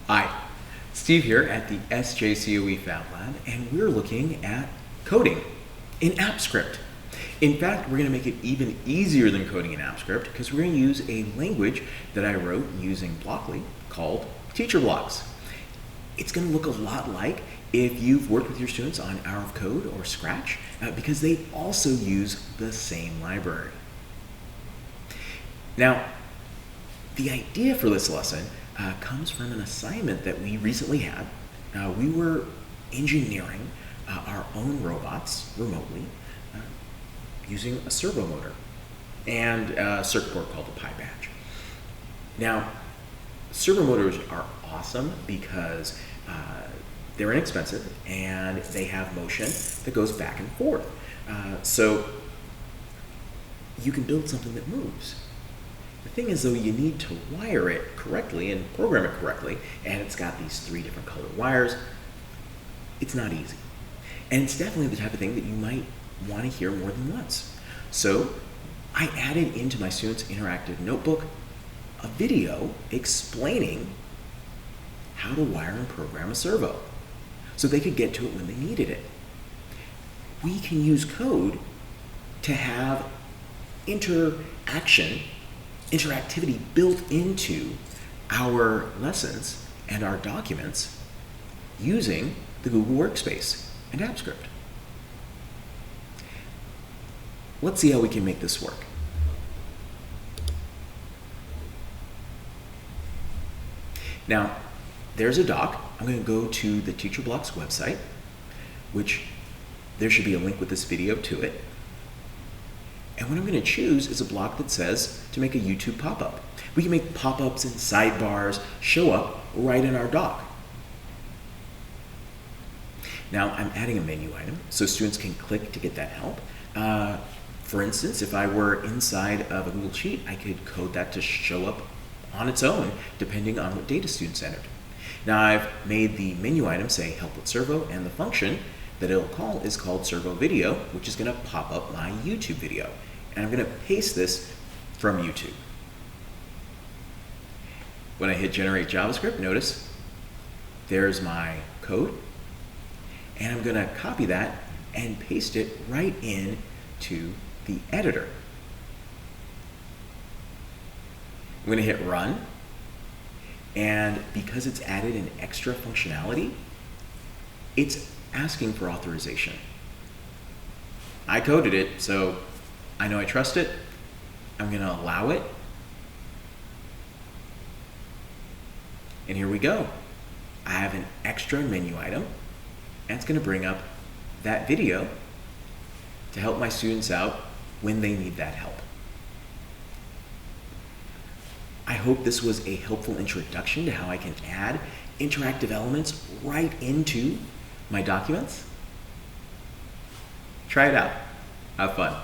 Hi, Steve here at the SJCOE Fab Lab, and we're looking at coding in AppScript. In fact, we're going to make it even easier than coding in AppScript because we're going to use a language that I wrote using Blockly called Teacher Blocks. It's going to look a lot like if you've worked with your students on Hour of Code or Scratch because they also use the same library. Now, the idea for this lesson comes from an assignment that we recently had. We were engineering our own robots remotely using a servo motor and a circuit board called a Pi badge. Now, servo motors are awesome because they're inexpensive and they have motion that goes back and forth. So you can build something that moves. The thing is, though, you need to wire it correctly and program it correctly, and it's got these 3 different colored wires. It's not easy. And it's definitely the type of thing that you might want to hear more than once. So I added into my students' interactive notebook a video explaining how to wire and program a servo so they could get to it when they needed it. We can use code to have interactivity built into our lessons and our documents using the Google Workspace and AppScript. Let's see how we can make this work. Now, there's a doc. I'm going to go to the Teacher Blocks website, which there should be a link with this video to it. And what I'm going to choose is a block that says to make a YouTube pop-up. We can make pop-ups and sidebars show up right in our doc. Now I'm adding a menu item so students can click to get that help. For instance, if I were inside of a Google Sheet, I could code that to show up on its own depending on what data students entered. Now I've made the menu item say help with servo, and the function that it'll call is called servo video, which is going to pop up my YouTube video. And I'm going to paste this from YouTube. When I hit generate JavaScript, notice there's my code. And I'm going to copy that and paste it right in to the editor. I'm going to hit run. And because it's added an extra functionality, it's asking for authorization. I coded it, so I know I trust it. I'm going to allow it. And here we go. I have an extra menu item, and it's going to bring up that video to help my students out when they need that help. I hope this was a helpful introduction to how I can add interactive elements right into my documents. Try it out. Have fun.